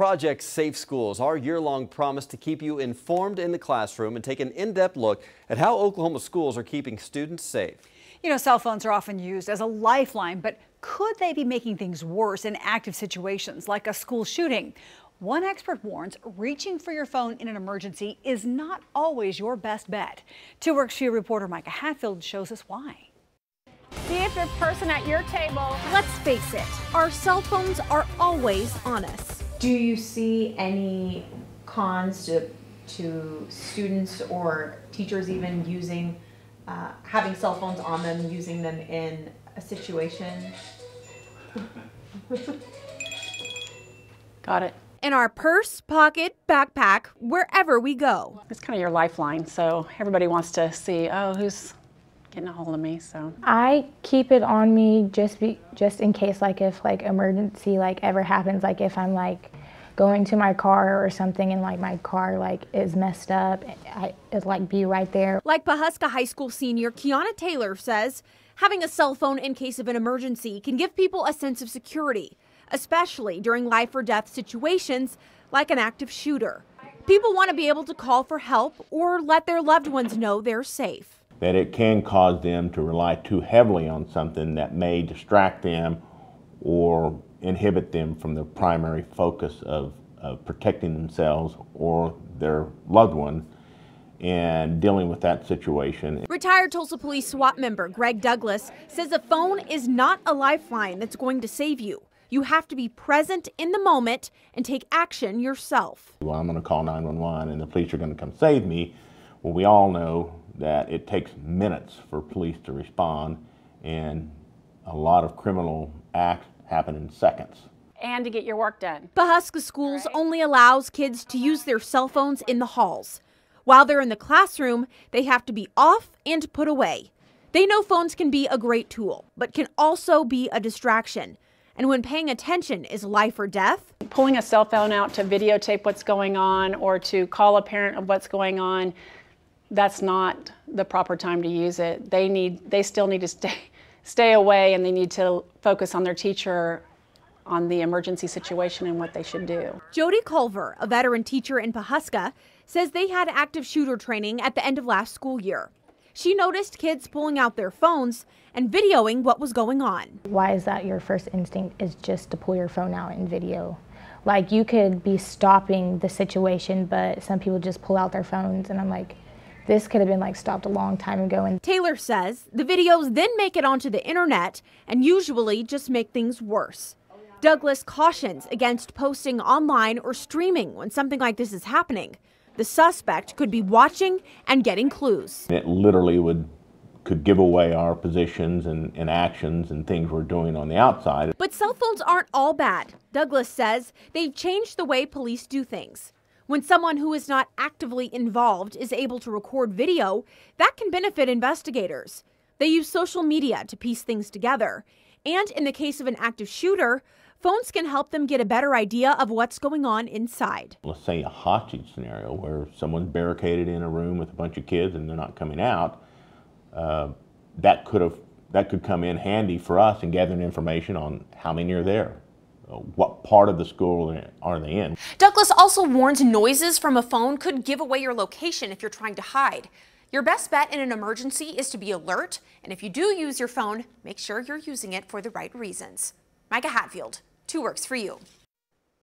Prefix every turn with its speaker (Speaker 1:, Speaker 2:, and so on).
Speaker 1: Project Safe Schools, our year-long promise to keep you informed in the classroom and take an in-depth look at how Oklahoma schools are keeping students safe.
Speaker 2: You know, cell phones are often used as a lifeline, but could they be making things worse in active situations like a school shooting? One expert warns reaching for your phone in an emergency is not always your best bet. 2 Works for You reporter Micah Hatfield shows us why.
Speaker 3: See if the person at your table.
Speaker 4: Let's face it, our cell phones are always on us.
Speaker 5: Do you see any cons to students or teachers even using, having cell phones on them, using them in a situation?
Speaker 3: Got it.
Speaker 4: In our purse, pocket, backpack, wherever we go.
Speaker 3: It's kind of your lifeline, so everybody wants to see, oh, who's getting a hold of me, so.
Speaker 6: I keep it on me just in case, like if like emergency like ever happens, like if I'm like going to my car or something and like my car like is messed up, it'd like be right there.
Speaker 4: Like Pawhuska High School senior Kiana Taylor says, having a cell phone in case of an emergency can give people a sense of security, especially during life or death situations like an active shooter. People want to be able to call for help or let their loved ones know they're safe.
Speaker 7: That it can cause them to rely too heavily on something that may distract them or inhibit them from the primary focus of protecting themselves or their loved one and dealing with that situation.
Speaker 4: Retired Tulsa Police SWAT member Greg Douglas says a phone is not a lifeline that's going to save you. You have to be present in the moment and take action yourself.
Speaker 7: Well, I'm going to call 911 and the police are going to come save me. Well, we all know that it takes minutes for police to respond, and a lot of criminal acts happen in seconds.
Speaker 3: And to get your work done.
Speaker 4: Pawhuska Schools only allows kids to use their cell phones in the halls. While they're in the classroom, they have to be off and put away. They know phones can be a great tool, but can also be a distraction. And when paying attention is life or death.
Speaker 3: Pulling a cell phone out to videotape what's going on or to call a parent of what's going on, that's not the proper time to use it. They still need to stay away, and they need to focus on their teacher on the emergency situation and what they should do.
Speaker 4: Jody Culver, a veteran teacher in Pawhuska, says they had active shooter training at the end of last school year. She noticed kids pulling out their phones and videoing what was going on.
Speaker 6: Why is that your first instinct is just to pull your phone out and video? Like you could be stopping the situation, but some people just pull out their phones, and I'm like, this could have been like stopped a long time ago. And
Speaker 4: Taylor says the videos then make it onto the internet and usually just make things worse. Douglas cautions against posting online or streaming when something like this is happening. The suspect could be watching and getting clues.
Speaker 7: It literally could give away our positions and actions and things we're doing on the outside.
Speaker 4: But cell phones aren't all bad. Douglas says they've changed the way police do things. When someone who is not actively involved is able to record video, that can benefit investigators. They use social media to piece things together. And in the case of an active shooter, phones can help them get a better idea of what's going on inside.
Speaker 7: Let's say a hostage scenario where someone's barricaded in a room with a bunch of kids and they're not coming out. That could come in handy for us in gathering information on how many are there. What part of the school are they in?
Speaker 4: Douglas also warns noises from a phone could give away your location if you're trying to hide. Your best bet in an emergency is to be alert, and if you do use your phone, make sure you're using it for the right reasons. Micah Hatfield, 2 Works for You.